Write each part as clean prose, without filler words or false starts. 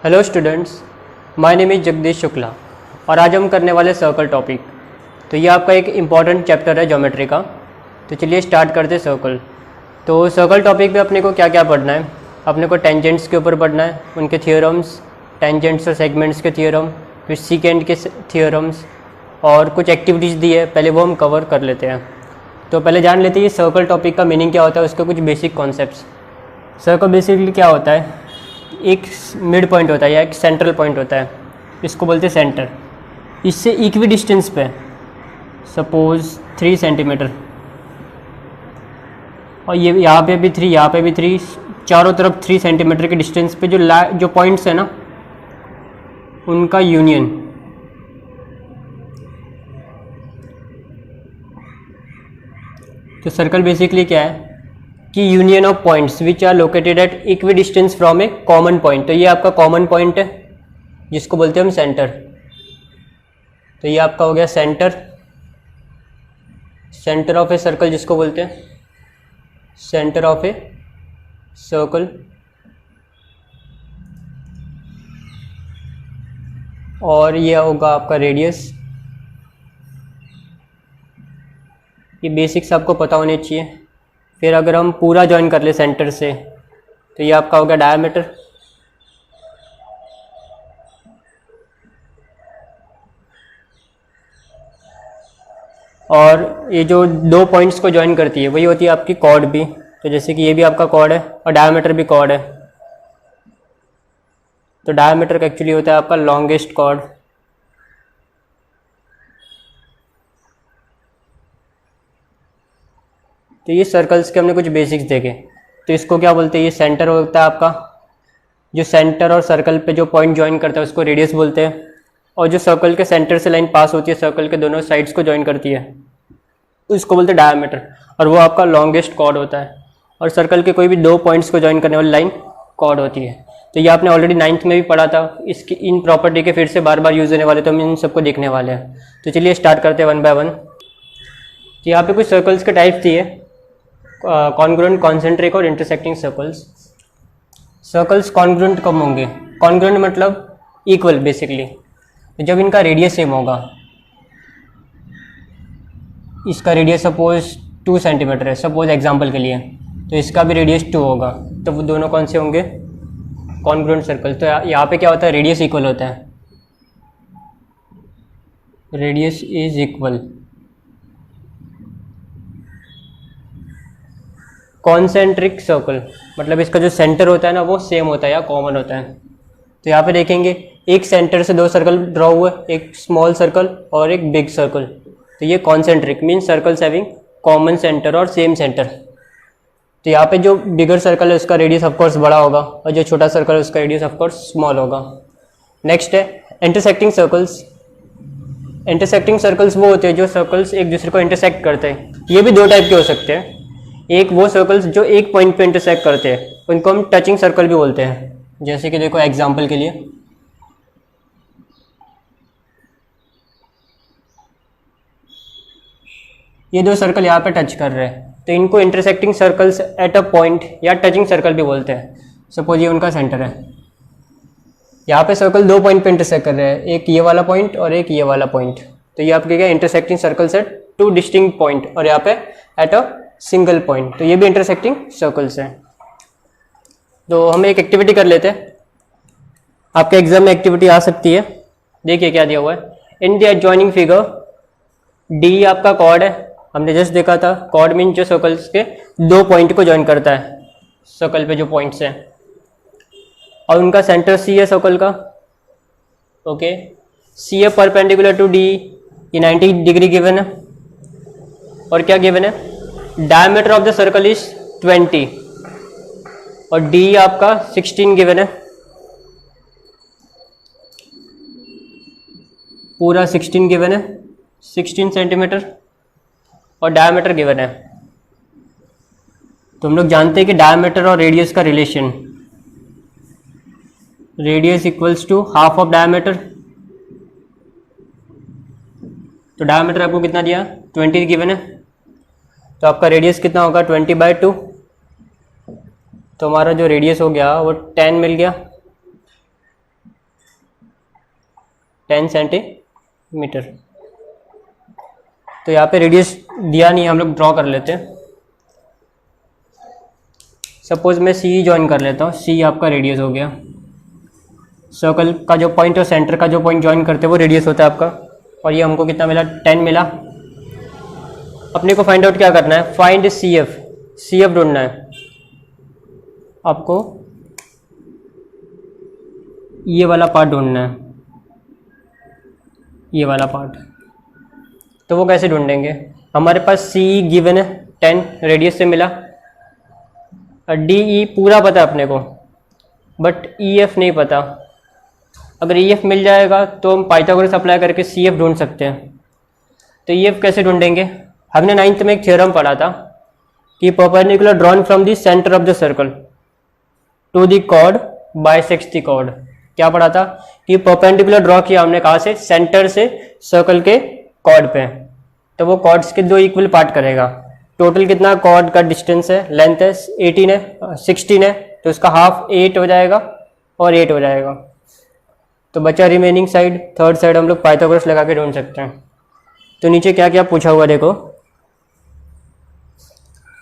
Hello students, my name is Jagdish Shukla और आज हम करने वाले सर्कल टॉपिक। तो ये आपका एक इम्पॉर्टेंट चैप्टर है ज्योमेट्री का। तो चलिए स्टार्ट करते हैं सर्कल। तो सर्कल टॉपिक में अपने को क्या क्या पढ़ना है? अपने को टेंजेंट्स के ऊपर पढ़ना है, उनके थियोरम्स, टेंजेंट्स और सेगमेंट्स के थियोरम, फिर सीकेंड के थियोरम्स और कुछ एक्टिविटीज़ दी है, पहले वो हम कवर कर लेते हैं। तो पहले जान लेते हैं ये सर्कल टॉपिक का मीनिंग क्या होता है, उसके कुछ बेसिक कॉन्सेप्ट्स। सर्कल बेसिकली क्या होता है? एक मिड पॉइंट होता है या एक सेंट्रल पॉइंट होता है, इसको बोलते हैं सेंटर। इससे इक्वी डिस्टेंस पे सपोज 3 सेंटीमीटर, और ये यहाँ पे भी 3, यहाँ पे भी 3, चारों तरफ 3 सेंटीमीटर के डिस्टेंस पे जो पॉइंट्स है ना, उनका यूनियन। तो सर्कल बेसिकली क्या है कि union of points which are located at equidistance from a common point. तो ये आपका कॉमन पॉइंट है जिसको बोलते हैं हम सेंटर। तो ये आपका हो गया centre, centre of a circle जिसको बोलते हैं सेंटर ऑफ ए सर्कल। और ये होगा आपका रेडियस। ये बेसिक्स आपको पता होने चाहिए। फिर अगर हम पूरा ज्वाइन कर ले सेंटर से तो ये आपका हो गया डायमीटर। और ये जो दो पॉइंट्स को ज्वाइन करती है वही होती है आपकी कॉर्ड भी। तो जैसे कि ये भी आपका कॉर्ड है और डायमीटर भी कॉर्ड है। तो डायमीटर का एक्चुअली होता है आपका लॉन्गेस्ट कॉर्ड। तो ये सर्कल्स के हमने कुछ बेसिक्स देखे। तो इसको क्या बोलते हैं? ये सेंटर होता है आपका, जो सेंटर और सर्कल पे जो पॉइंट ज्वाइन करता है उसको रेडियस बोलते हैं। और जो सर्कल के सेंटर से लाइन पास होती है सर्कल के दोनों साइड्स को ज्वाइन करती है उसको बोलते हैं डायमीटर, और वो आपका लॉन्गेस्ट कॉर्ड होता है। और सर्कल के कोई भी दो पॉइंट्स को ज्वाइन करने वाली लाइन कॉर्ड होती है। तो ये आपने ऑलरेडी 9th में भी पढ़ा था। इसकी इन प्रॉपर्टी के फिर से बार बार यूज होने वाले, तो हम इन सबको देखने वाले हैं। तो चलिए स्टार्ट करते हैं 1 बाय 1। तो यहाँ पे कुछ सर्कल्स के टाइप्स दिए, कॉन्ग्रुएंट, कॉन्सेंट्रिक और इंटरसेक्टिंग सर्कल्स। सर्कल्स कॉन्ग्रुएंट कब होंगे? कॉन्ग्रुएंट मतलब इक्वल बेसिकली। तो जब इनका रेडियस सेम होगा, इसका रेडियस सपोज 2 सेंटीमीटर है सपोज एग्जांपल के लिए, तो इसका भी रेडियस 2 होगा, तो वो दोनों कौन से होंगे? Congruent circle. तो यहाँ पे क्या होता है? रेडियस इक्वल होता है, radius is equal. Concentric circle मतलब इसका जो सेंटर होता है ना वो सेम होता है या कॉमन होता है। तो यहाँ पे देखेंगे एक सेंटर से दो सर्कल ड्रॉ हुए, एक स्मॉल सर्कल और एक बिग सर्कल। तो ये concentric means circles having common centre और सेम सेंटर। तो यहाँ पे जो बिगर सर्कल है उसका रेडियस ऑफकोर्स बड़ा होगा और जो छोटा सर्कल है उसका रेडियस ऑफकोर्स स्मॉल होगा। नेक्स्ट है इंटरसेक्टिंग सर्कल्स। इंटरसेक्टिंग सर्कल्स वो होते हैं जो सर्कल्स एक दूसरे को इंटरसेक्ट करते हैं। ये भी दो टाइप के हो सकते हैं। एक वो सर्कल्स जो एक पॉइंट पे इंटरसेक्ट करते हैं, उनको हम टचिंग सर्कल भी बोलते हैं। जैसे कि देखो एग्जांपल के लिए ये दो सर्कल यहाँ पे टच कर रहे हैं, तो इनको intersecting circles at a point या टचिंग सर्कल भी बोलते हैं। सपोज ये उनका सेंटर है, यहाँ पे सर्कल दो पॉइंट पे इंटरसेक्ट कर रहे हैं, एक ये वाला पॉइंट और एक ये वाला पॉइंट। तो ये आपके क्या intersecting circles eight 2 distinct point, और यहाँ पे एट अ सिंगल पॉइंट। तो ये भी इंटरसेक्टिंग सर्कल्स हैं। तो हम एक एक्टिविटी कर लेते हैं। आपके एग्जाम में एक्टिविटी आ सकती है। देखिए क्या दिया हुआ है। इन द एडजॉइनिंग फिगर, डी आपका कॉर्ड है, हमने जस्ट देखा था। कॉर्ड मीन जो सर्कल्स के दो पॉइंट को ज्वाइन करता है, सर्कल पे जो पॉइंट्स हैं, और उनका सेंटर सी है सर्कल का। ओके, सी है परपेंडिकुलर टू डी, ये 90 डिग्री गिवन है। और क्या गिवन है? Diameter of the circle is 20 और डी आपका 16 गिवन है, पूरा 16 गिवन है, 16 सेंटीमीटर, और डायमीटर गिवन है। तो हम लोग जानते हैं कि डायमीटर और रेडियस का relation, radius equals to half of diameter. तो डायमीटर आपको कितना दिया? 20 गिवन है, तो आपका रेडियस कितना होगा? 20/2। तो हमारा जो रेडियस हो गया वो 10 मिल गया। 10 सेंटीमीटर। तो यहाँ पे रेडियस दिया नहीं, हम लोग ड्रॉ कर लेते हैं। सपोज मैं सी ज्वाइन कर लेता हूँ, सी आपका रेडियस हो गया। सर्कल का जो पॉइंट और सेंटर का जो पॉइंट ज्वाइन करते हैं वो रेडियस होता है आपका। और ये हमको कितना मिला, 10 मिला। अपने को फाइंड आउट क्या करना है, फाइंड सी एफ ढूंढना है आपको। ये वाला पार्ट ढूंढना है, ये वाला पार्ट। तो वो कैसे ढूंढेंगे, हमारे पास सी गिवन है 10 रेडियस से मिला, डी ई पूरा पता है अपने को, बट ई एफ नहीं पता। अगर ई एफ मिल जाएगा तो हम पाइथागोरस अप्लाई करके सी एफ ढूंढ सकते हैं। तो ई एफ कैसे ढूंढेंगे, हमने 9th में एक थ्योरम पढ़ा था कि perpendicular drawn from the centre of the circle to the chord bisects the chord. क्या पढ़ा था कि परपेंडिकुलर ड्रॉ किया हमने, कहाँ से, सेंटर से सर्कल के कॉर्ड पे। तो वो कॉर्ड्स के 2 इक्वल पार्ट करेगा। टोटल कितना कॉर्ड का डिस्टेंस है, लेंथ है 18 है 16 है, तो उसका हाफ 8 हो जाएगा और 8 हो जाएगा। तो बचा रिमेनिंग साइड, थर्ड साइड हम लोग पाइथागोरस लगा के ढूंढ सकते हैं। तो नीचे क्या क्या पूछा हुआ देखो,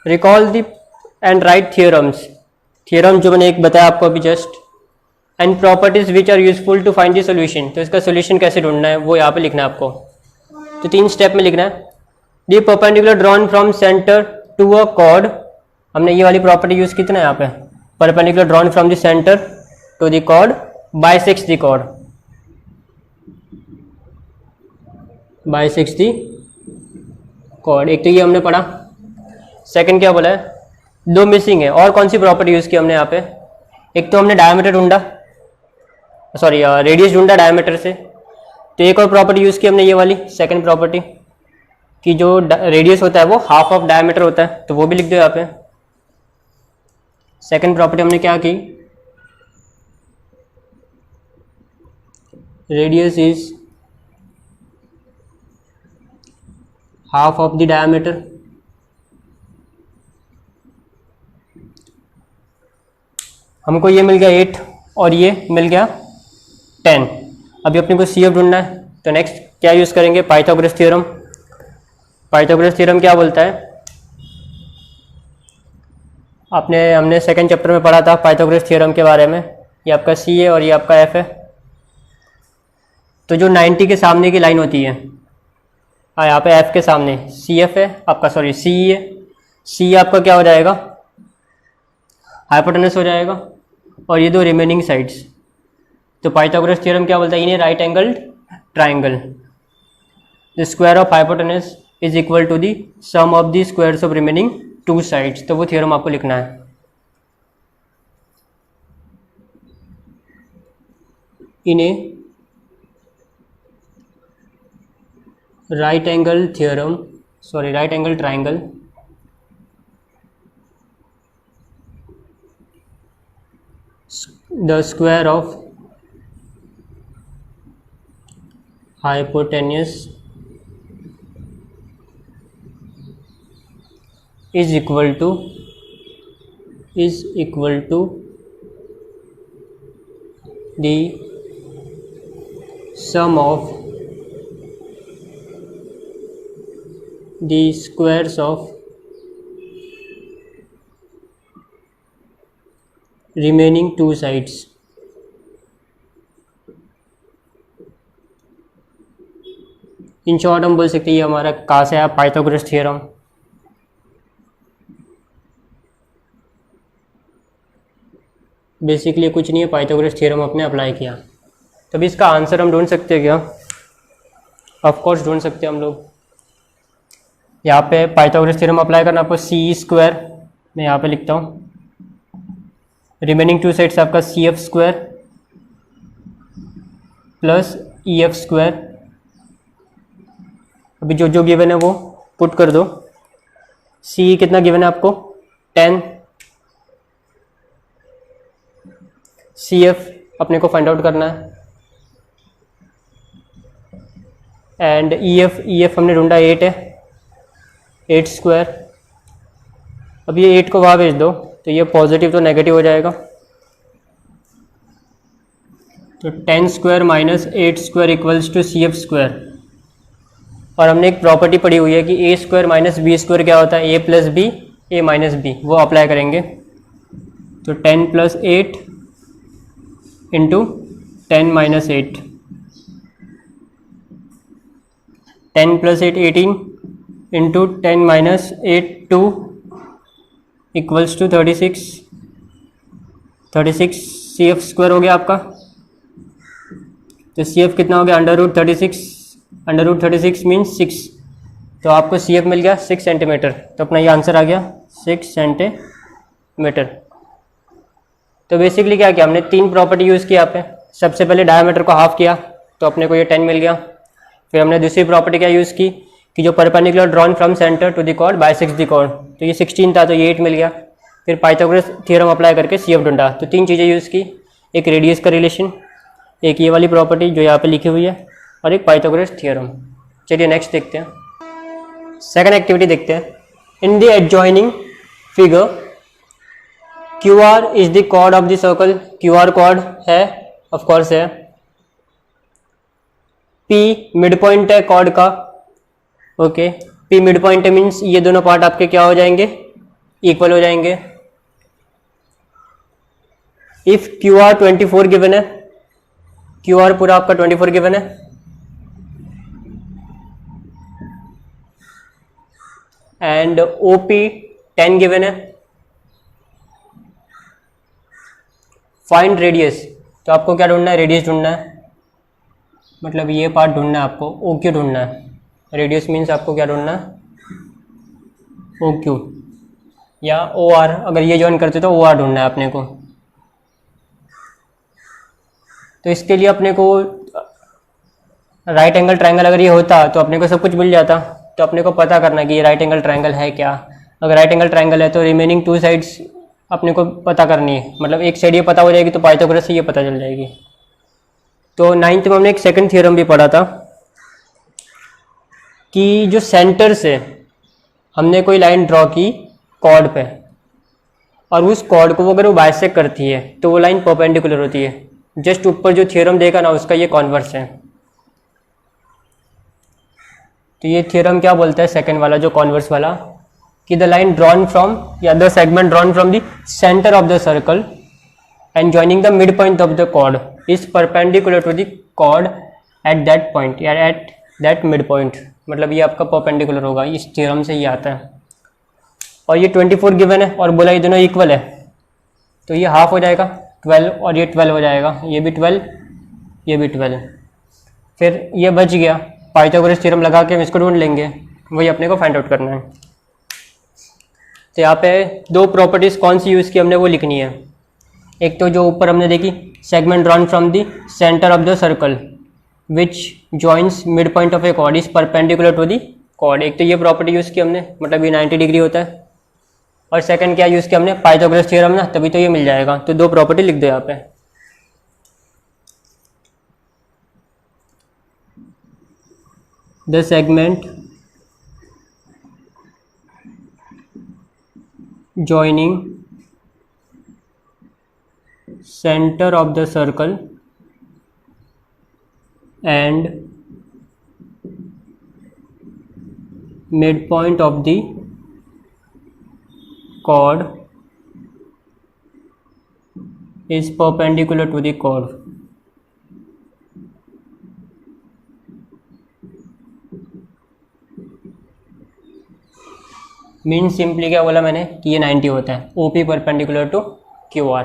recall the and right theorems, theorem जो मैंने एक बताया आपको अभी just, and properties which are useful to find the solution. तो इसका सोल्यूशन कैसे ढूंढना है वो यहाँ पे लिखना है आपको। तो 3 स्टेप में लिखना है। The perpendicular drawn from centre to a chord, हमने ये वाली प्रॉपर्टी यूज की थी ना यहाँ पे, perpendicular drawn from the centre to the chord bisects the chord, bisects the chord. एक तो ये हमने पढ़ा। सेकंड क्या बोला है, 2 मिसिंग है। और कौन सी प्रॉपर्टी यूज की हमने यहाँ पे, एक तो हमने डायमीटर ढूंढा, सॉरी रेडियस ढूंढा डायमीटर से। तो एक और प्रॉपर्टी यूज की हमने ये वाली सेकंड प्रॉपर्टी, कि जो रेडियस होता है वो हाफ ऑफ डायमीटर होता है, तो वो भी लिख दो यहाँ पे। सेकंड प्रॉपर्टी हमने क्या की, radius is half of the diameter. हमको ये मिल गया 8 और ये मिल गया 10। अभी अपने को सी एफ ढूंढना है। तो नेक्स्ट क्या यूज़ करेंगे, पाइथागोरस थ्योरम। पाइथागोरस थ्योरम क्या बोलता है, हमने सेकंड चैप्टर में पढ़ा था पाइथागोरस थ्योरम के बारे में। ये आपका सी है और ये आपका एफ है। तो जो 90 के सामने की लाइन होती है, यहाँ पे एफ के सामने सी एफ है आपका, सॉरी सी है। सी आपका क्या हो जाएगा, हाइपोटेनस हो जाएगा, और ये 2 रिमेनिंग साइड्स। तो पाइथागोरस थ्योरम क्या बोलता है, in a right angle triangle the square of hypotenuse is equal to the sum of the squares of remaining 2 sides. तो वो थ्योरम आपको लिखना है। In a right angle theorem, sorry right angle triangle the square of hypotenuse is equal to the sum of the squares of remaining 2 sides. In short हम बोल सकते हैं ये हमारा कहाँ से आया, पाइथागोरस थ्योरम। बेसिकली कुछ नहीं है, पाइथागोरस थ्योरम अपने अप्लाई किया। तभी इसका आंसर हम ढूंढ सकते हैं क्या, ऑफ कोर्स ढूंढ सकते हैं हम लोग। यहाँ पे पाइथागोरस थ्योरम अप्लाई करना, आपको सी स्क्वायर मैं यहाँ पे लिखता हूँ, रिमेनिंग 2 साइड्स आपका C F square plus E F square. अभी जो जो गिवन है वो पुट कर दो। सी कितना गिवन है आपको, 10। सी एफ अपने को फाइंड आउट करना है, एंड ई एफ हमने ढूंढा 8 है, 8 स्क्वायर। अब ये 8 को वहाँ भेज दो, तो ये पॉजिटिव तो नेगेटिव हो जाएगा। तो 10 square minus 8 square equals to CF square. और हमने एक प्रॉपर्टी पढ़ी हुई है कि A square minus B square क्या होता है, A plus B A minus B, वो अप्लाई करेंगे। तो 10 plus 8 into 10 minus 8, 10 plus 8 18 into 10 minus 8 2 equals to 36, 36 CF square हो गया आपका। तो CF कितना हो गया, √36, √36 मीन्स 6, तो आपको CF मिल गया 6 सेंटीमीटर। तो अपना ये आंसर आ गया 6 सेंटीमीटर। तो बेसिकली क्या किया हमने, 3 प्रॉपर्टी यूज़ की यहाँ पे। सबसे पहले डायमीटर को हाफ किया तो अपने को ये 10 मिल गया। फिर हमने दूसरी प्रॉपर्टी क्या यूज़ की कि जो perpendicular drawn from centre to the chord bisects the chord, तो ये 16 था तो ये 8 मिल गया। फिर पाइथागोरस थ्योरम अप्लाई करके CF ढूंढा। तो 3 चीज़ें यूज़ की, एक रेडियस का रिलेशन, एक ये वाली प्रॉपर्टी जो यहाँ पे लिखी हुई है, और एक पाइथागोरस थ्योरम। चलिए नेक्स्ट देखते हैं, सेकंड एक्टिविटी देखते हैं। In the adjoining figure QR is the chord of the circle. QR chord है, ऑफ कोर्स है। P मिड पॉइंट है कॉर्ड का, ओके। P मिड पॉइंट है मीन्स ये दोनों पार्ट आपके क्या हो जाएंगे, इक्वल हो जाएंगे। इफ QR 24 गिवन है, QR पूरा आपका 24 गिवन है, एंड OP 10 गिवन है। फाइंड रेडियस, तो आपको क्या ढूंढना है, रेडियस ढूंढना है, मतलब ये पार्ट ढूंढना है आपको, OQ ढूंढना है। रेडियस मीन्स आपको क्या ढूंढना है, OQ या OR, अगर ये ज्वाइन करते तो OR ढूंढना है अपने को। तो इसके लिए अपने को राइट एंगल ट्रायंगल अगर ये होता तो अपने को सब कुछ मिल जाता। तो अपने को पता करना कि ये राइट एंगल ट्रायंगल है क्या। अगर राइट एंगल ट्रायंगल है तो रिमेनिंग 2 साइड्स अपने को पता करनी है, मतलब एक साइड ये पता हो जाएगी तो पाइथागोरस से ये पता चल जाएगी। तो 9th में हमने एक सेकंड थ्योरम भी पढ़ा था कि जो सेंटर से हमने कोई लाइन ड्रॉ की कॉर्ड पे, और उस कॉर्ड को अगर वो बाइसेक्ट करती है तो वो लाइन परपेंडिकुलर होती है। जस्ट ऊपर जो थ्योरम देखा ना उसका ये कॉन्वर्स है। तो ये थ्योरम क्या बोलता है, सेकंड वाला जो कॉन्वर्स वाला, कि द लाइन ड्रॉन फ्रॉम या the segment drawn from the centre of the circle and joining the mid point of the chord is perpendicular to the chord at that point या at that mid point, मतलब ये आपका perpendicular होगा। इस theorem से ये आता है। और ये 24 गिवन है और बोला ये दोनों इक्वल है, तो ये हाफ हो जाएगा 12 और ये 12 हो जाएगा, ये भी 12 ये भी 12। फिर ये बच गया, पाइथागोरस थ्योरम लगा के हम इसको ढूंढ लेंगे, वही अपने को फाइंड आउट करना है। तो यहाँ पे 2 प्रॉपर्टीज कौन सी यूज़ की हमने वो लिखनी है। एक तो जो ऊपर हमने देखी, segment drawn from the centre of the circle which joins mid point of a chord is perpendicular to the chord. एक तो ये प्रॉपर्टी यूज़ की हमने, मतलब ये 90 डिग्री होता है। और सेकंड क्या यूज़ किया हमने, पाइथागोरस थ्योरम ना, तभी तो ये मिल जाएगा। तो 2 प्रॉपर्टी लिख दो यहाँ पे। The segment joining center of the circle and midpoint of the chord is perpendicular to the chord. Mean simply क्या बोला मैंने कि ये 90 होता है, OP परपेंडिकुलर टू QR।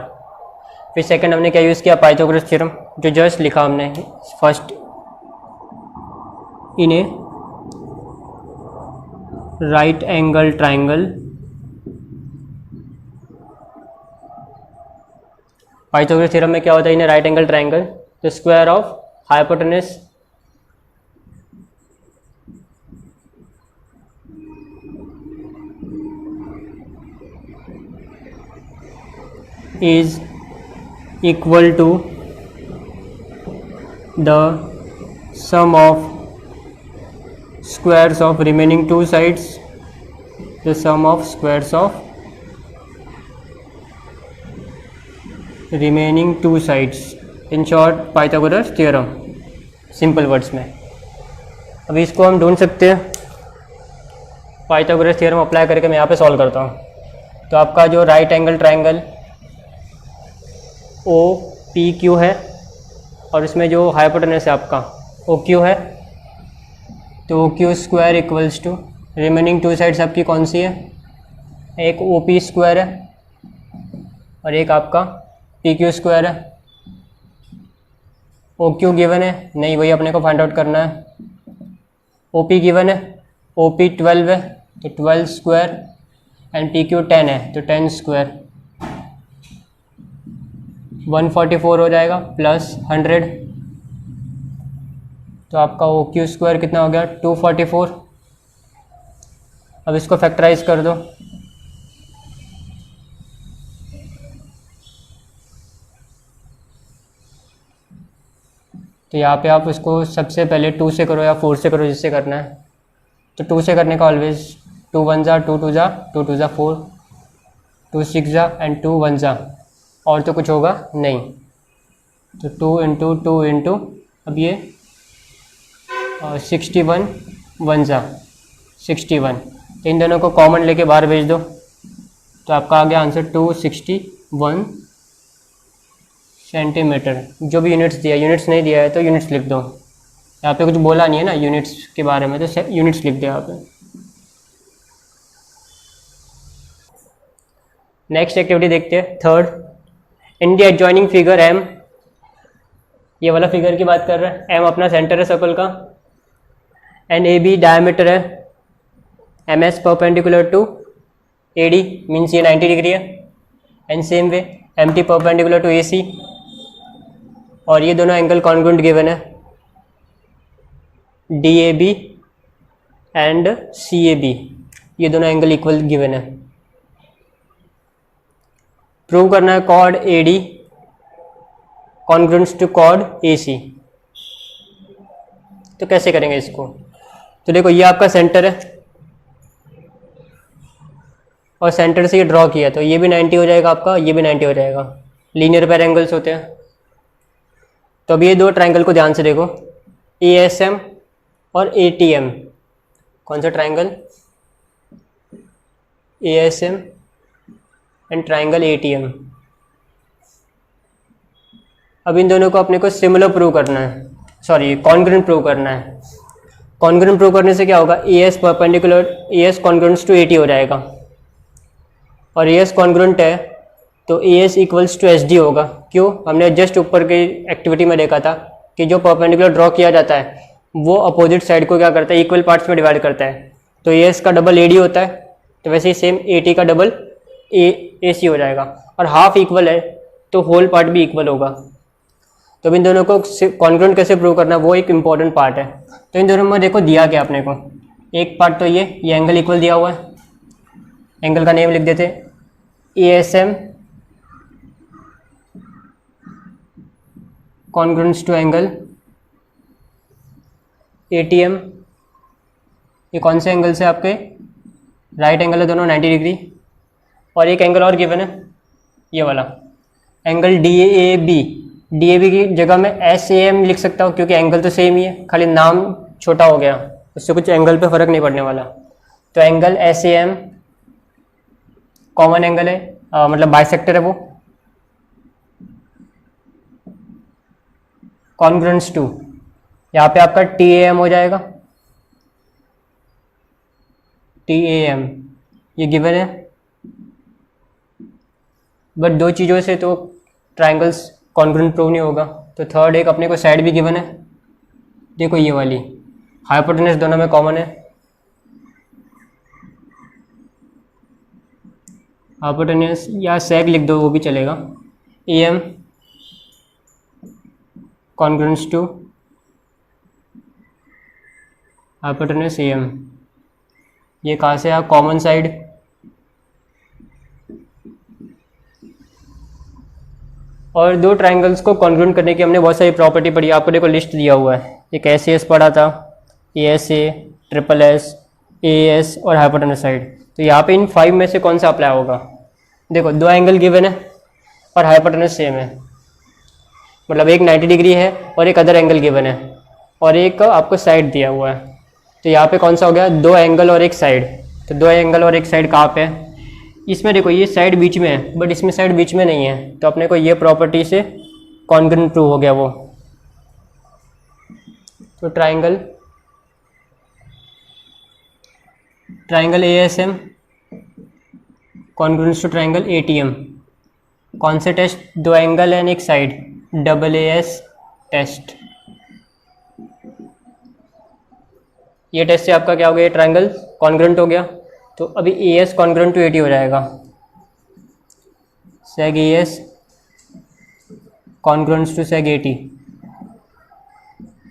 फिर सेकंड हमने क्या यूज़ किया, पाइथागोरस थ्योरम, जो जस्ट लिखा हमने first, in a right angle triangle Pythagoras theorem में क्या होता है, in a right angle triangle the square of hypotenuse is equal to the sum of squares of remaining 2 sides, the sum of squares of remaining 2 sides in short Pythagoras theorem, simple words में। अभी इसको हम ढूंढ सकते हैं। Pythagoras theorem apply करके मैं यहाँ पे सॉल्व करता हूँ। तो आपका जो right angle triangle O P Q है और इसमें जो हाइपोटेनस है आपका ओ क्यू है, तो O Q square equals to remaining two sides आपकी कौन सी है, एक ओ पी स्क्वायर है और एक आपका पी क्यू स्क्वायर है। ओ क्यू गिवन है नहीं, वही अपने को फाइंड आउट करना है। ओ पी गिवन है, ओ पी 12 है तो 12 स्क्वायर एंड पी क्यू 10 है तो 10 स्क्वायर, 144 हो जाएगा प्लस 100, तो आपका ओ क्यू स्क्वायर कितना हो गया 244। अब इसको फैक्टराइज कर दो, तो यहाँ पे आप इसको सबसे पहले 2 से करो या 4 से करो, जिससे करना है। तो 2 से करने का ऑलवेज 2 1 जा 2 2 जा 2 2 जा 4, 2 6 जा एंड 2 1 जा, और तो कुछ होगा नहीं। तो 2 इंटू 2 इंटू अब ये 61 1 जा 61, तो इन दोनों को कॉमन लेके बाहर भेज दो, तो आपका आ गया आंसर 261 सेंटीमीटर। जो भी यूनिट्स दिया, यूनिट्स नहीं दिया है तो यूनिट्स लिख दो। यहाँ पे कुछ बोला नहीं है ना यूनिट्स के बारे में, तो यूनिट्स लिख दो यहाँ पे। नेक्स्ट एक्टिविटी देखते हैं, third. In the adjoining figure M, ये वाला फिगर की बात कर रहे हैं। एम अपना सेंटर है सर्कल का, एंड ए बी डायमीटर है, M S perpendicular to A D means ये 90 डिग्री है, and same way M T perpendicular to A C, और ये दोनों एंगल कॉन्ग्रुएंट गिवन है, D A B and C A B, ये दोनों angle equal given है। प्रूव करना है chord A D congruent to chord A C. तो कैसे करेंगे इसको? तो देखो ये आपका सेंटर है और सेंटर से ये ड्रॉ किया, तो ये भी 90 हो जाएगा आपका, ये भी 90 हो जाएगा। लीनियर पैर एंगल्स होते हैं। तो अब ये दो ट्रायंगल को ध्यान से देखो, ए एस एम और ए टी एम। कौन सा triangle? A S M and triangle A T M. अब इन दोनों को अपने को सिमिलर प्रूव करना है, सॉरी कॉन्ग्रुएंट प्रूव करना है। कॉन्ग्रुएंट प्रूव करने से क्या होगा, A S perpendicular A S congruent to A T हो जाएगा, और ए एस कॉन्ग्रुएंट है तो A S equals to S D होगा। क्यों? हमने जस्ट ऊपर की एक्टिविटी में देखा था कि जो परपेंडिकुलर ड्रॉ किया जाता है वो अपोजिट साइड को क्या करता है, इक्वल पार्ट्स में डिवाइड करता है। तो ए एस का डबल ए डी होता है, तो वैसे ही सेम ए टी का डबल ए सी हो जाएगा, और हाफ इक्वल है तो होल पार्ट भी इक्वल होगा। तो इन दोनों को कॉन्ग्रुएंट कैसे प्रूव करना, वो एक इंपॉर्टेंट पार्ट है। तो इन दोनों में देखो दिया क्या अपने को, एक पार्ट तो ये एंगल इक्वल दिया हुआ है, एंगल का नेम लिख देते A S M congruent to angle A T M. ये कौन से एंगल से आपके राइट एंगल है, दोनों 90 डिग्री। और एक एंगल और गिवन है, ये वाला angle D A B. D A B की जगह में एस ए एम लिख सकता हूँ, क्योंकि एंगल तो सेम ही है, खाली नाम छोटा हो गया, उससे कुछ एंगल पे फर्क नहीं पड़ने वाला। तो angle S A M common angle है, मतलब बाइसेक्टर है वो, कॉन्ग्रुएंट टू, यहाँ पे आपका टी ए एम हो जाएगा, टी ए एम ये गिवन है। बट दो चीज़ों से तो ट्रायंगल्स कॉन्ग्रुएंट प्रूव नहीं होगा। तो थर्ड एक अपने को साइड भी गिवन है, देखो ये वाली हाइपोटेनस दोनों में कॉमन है, हाइपोटेनस या सेग लिख दो वो भी चलेगा, A M congruent to hypotenuse A M. ये कहाँ से है, कॉमन साइड, और दो ट्रायंगल्स को कॉन्ग्रुएंट करने की हमने बहुत सारी प्रॉपर्टी पढ़ी। आपको देखो लिस्ट दिया हुआ है, एक एस एस पढ़ा था, A S A, triple S, A S और हाइपोटेनस साइड। तो यहाँ पे इन 5 में से कौन सा अप्लाई होगा? देखो दो एंगल गिवन है और हाइपोटेनस सेम है, मतलब एक 90 डिग्री है और एक अदर एंगल गिवन है और एक आपको साइड दिया हुआ है। तो यहाँ पे कौन सा हो गया, 2 एंगल और एक साइड। तो 2 एंगल और एक साइड कहाँ पे है, इसमें देखो ये साइड बीच में है बट इसमें साइड बीच में नहीं है, तो अपने को ये प्रॉपर्टी से कॉन्ग्रुएंट प्रूव हो गया वो। तो triangle ASM congruent to triangle ATM। कौन से टेस्ट, 2 एंगल एंड एक साइड, AAS टेस्ट। ये टेस्ट से आपका क्या हो गया, ट्राइंगल कॉन्ग्रुएंट हो गया। तो अभी AS कॉन्ग्रुएंट टू AT हो जाएगा, seg AS congruent to seg AT।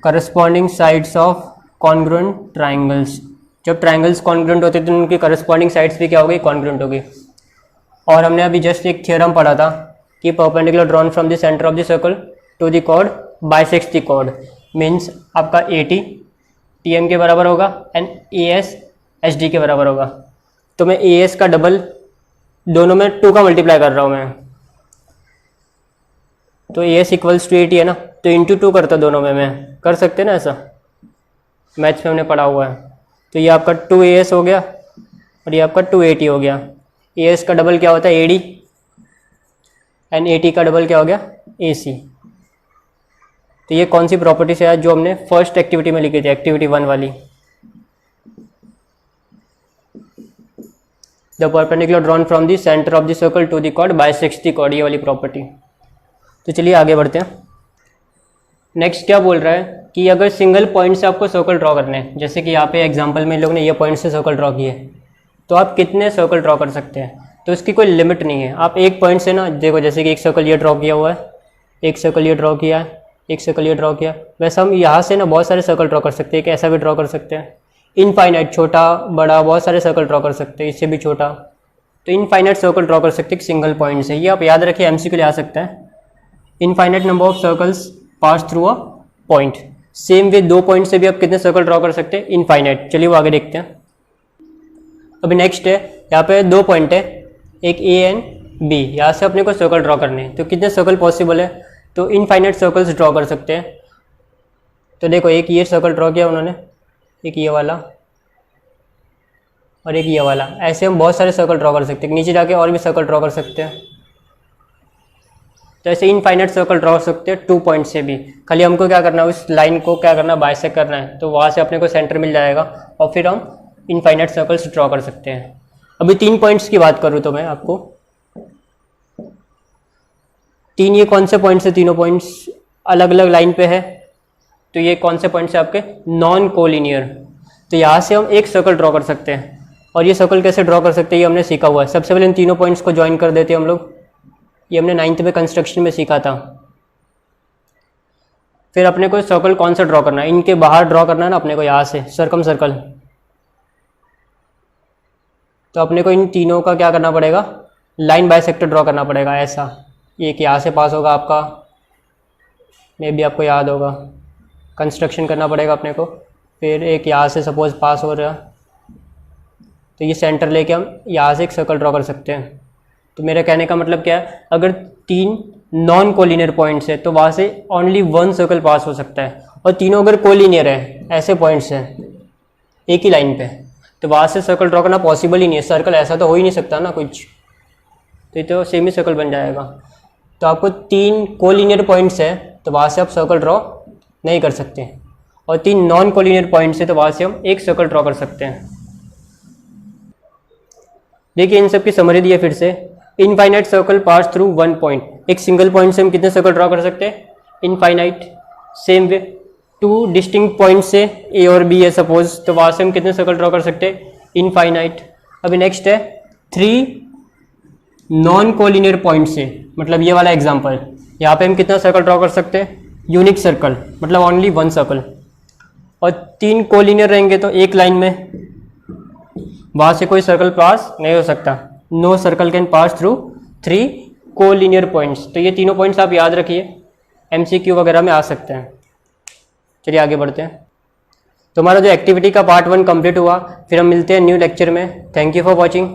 Corresponding sides of congruent triangles, जब ट्राइंगल्स कॉन्ग्रुएंट होते हैं तो उनकी करस्पॉन्डिंग साइड्स भी क्या हो गई, कॉन्ग्रुएंट हो गई। और हमने अभी जस्ट एक थ्योरम पढ़ा था कि perpendicular drawn from the centre of the circle to the chord bisects the chord, means आपका AT TM के बराबर होगा एंड AS HD के बराबर होगा। तो मैं AS का डबल, दोनों में 2 का मल्टीप्लाई कर रहा हूँ मैं, तो AS इक्वल्स टू AT है ना, तो इंटू 2 करता दोनों में, मैं कर सकते ना ऐसा, मैथ्स में हमने पढ़ा हुआ है। तो ये आपका 2AS हो गया और ये आपका 2AT हो गया। AS का डबल क्या होता है, AD एंड AT का डबल क्या हो गया, AC। तो ये कौन सी प्रॉपर्टी से है, जो हमने फर्स्ट एक्टिविटी में लिखी थी, एक्टिविटी 1 वाली, the perpendicular drawn from the centre of the circle to the chord bisects the chord, ये वाली प्रॉपर्टी। तो चलिए आगे बढ़ते हैं। नेक्स्ट क्या बोल रहा है कि अगर सिंगल पॉइंट से आपको सर्कल ड्रॉ करने हैं, जैसे कि यहाँ पे एग्जांपल में इन लोगों ने ये पॉइंट से सर्कल ड्रॉ किए, तो आप कितने सर्कल ड्रॉ कर सकते हैं, तो इसकी कोई लिमिट नहीं है। आप एक पॉइंट से ना, देखो जैसे कि एक सर्कल ये ड्रॉ किया हुआ है, एक सर्कल ये ड्रॉ किया है, एक सर्कल ये ड्रॉ किया, वैसे हम यहाँ से ना बहुत सारे सर्कल ड्रॉ कर सकते हैं, कि ऐसा भी ड्रॉ कर सकते हैं, इनफाइनाइट, छोटा बड़ा बहुत सारे सर्कल ड्रॉ कर सकते हैं, इससे भी छोटा। तो इनफाइनाइट सर्कल ड्रॉ कर सकते हैं सिंगल पॉइंट से, ये आप याद रखिए, MCQ ले आ सकता है। Infinite number of circles pass through a point. Same way 2 point से भी आप कितने सर्कल ड्रॉ कर सकते हैं, इनफाइनाइट। चलिए वो आगे देखते हैं। अभी नेक्स्ट है, यहाँ पे 2 पॉइंट है, एक A एंड B, यहाँ से अपने को सर्कल ड्रॉ करने हैं, तो कितने सर्कल पॉसिबल है, तो इनफाइनाइट सर्कल्स ड्रॉ कर सकते हैं। तो देखो एक ये सर्कल ड्रॉ किया उन्होंने, एक ये वाला और एक ये वाला, ऐसे हम बहुत सारे सर्कल ड्रॉ कर सकते हैं, नीचे जाके और भी सर्कल ड्रॉ कर सकते हैं। तो ऐसे इनफाइनाइट सर्कल ड्रॉ कर सकते हैं 2 पॉइंट से भी, खाली हमको क्या करना है, उस लाइन को क्या करना है, बाइसेक्ट करना है, तो वहाँ से अपने को सेंटर मिल जाएगा और फिर हम इनफाइनाइट सर्कल्स ड्रॉ कर सकते हैं। अभी 3 पॉइंट्स की बात करूँ तो मैं आपको, 3 ये कौन से पॉइंट्स है, तीनों पॉइंट्स अलग अलग लाइन पे है, तो ये कौन से पॉइंट्स है आपके, नॉन कोलिनियर। तो यहाँ से हम एक सर्कल ड्रॉ कर सकते हैं, और ये सर्कल कैसे ड्रॉ कर सकते हैं ये हमने सीखा हुआ है। सबसे पहले इन तीनों पॉइंट्स को ज्वाइन कर देते हैं हम लोग, ये हमने 9th में कंस्ट्रक्शन में सीखा था। फिर अपने को सर्कल कौन सा ड्रॉ करना है, इनके बाहर ड्रॉ करना है ना अपने को, यहाँ से सर्कम सर्कल। तो अपने को इन तीनों का क्या करना पड़ेगा, लाइन बाइसेक्टर ड्रॉ करना पड़ेगा ऐसा। एक यहाँ से पास होगा आपका, मे भी आपको याद होगा, कंस्ट्रक्शन करना पड़ेगा अपने को। फिर एक यहाँ से सपोज पास हो रहा है, तो ये सेंटर लेके हम यहाँ से एक सर्कल ड्रॉ कर सकते हैं। तो मेरे कहने का मतलब क्या है, अगर 3 नॉन कोलिनियर पॉइंट्स है तो वहाँ से ओनली 1 सर्कल पास हो सकता है, और तीनों अगर कोलिनियर है, ऐसे पॉइंट्स हैं एक ही लाइन पे, तो वहाँ से सर्कल ड्रॉ करना पॉसिबल ही नहीं है। सर्कल ऐसा तो हो ही नहीं सकता ना कुछ, तो ये तो सेमी सर्कल बन जाएगा। तो आपको 3 कोलिनियर पॉइंट्स है तो वहाँ से आप सर्कल ड्रॉ नहीं कर सकते, और 3 नॉन कोलिनियर पॉइंट्स है तो वहाँ से हम एक सर्कल ड्रॉ कर सकते हैं। देखिए इन सब की समरी दी है फिर से। Infinite circle pass through 1 point, एक सिंगल पॉइंट से हम कितने सर्कल ड्रॉ कर सकते हैं, infinite. Same way 2 distinct point से A और B है सपोज, तो वहाँ से हम कितने सर्कल ड्रॉ कर सकते हैं, इनफाइनाइट। अभी नेक्स्ट है 3 नॉन कोलिनियर पॉइंट से, मतलब ये वाला एग्जांपल, यहाँ पे हम कितना सर्कल ड्रॉ कर सकते हैं, यूनिक सर्कल, मतलब ओनली 1 सर्कल। और 3 कोलिनियर रहेंगे तो एक लाइन में, वहाँ से कोई सर्कल पास नहीं हो सकता। No circle can pass through 3 collinear points. तो ये तीनों पॉइंट्स आप याद रखिए, MCQ वगैरह में आ सकते हैं। चलिए आगे बढ़ते हैं। तो हमारा जो एक्टिविटी का पार्ट 1 कंप्लीट हुआ, फिर हम मिलते हैं न्यू लेक्चर में। Thank you for watching.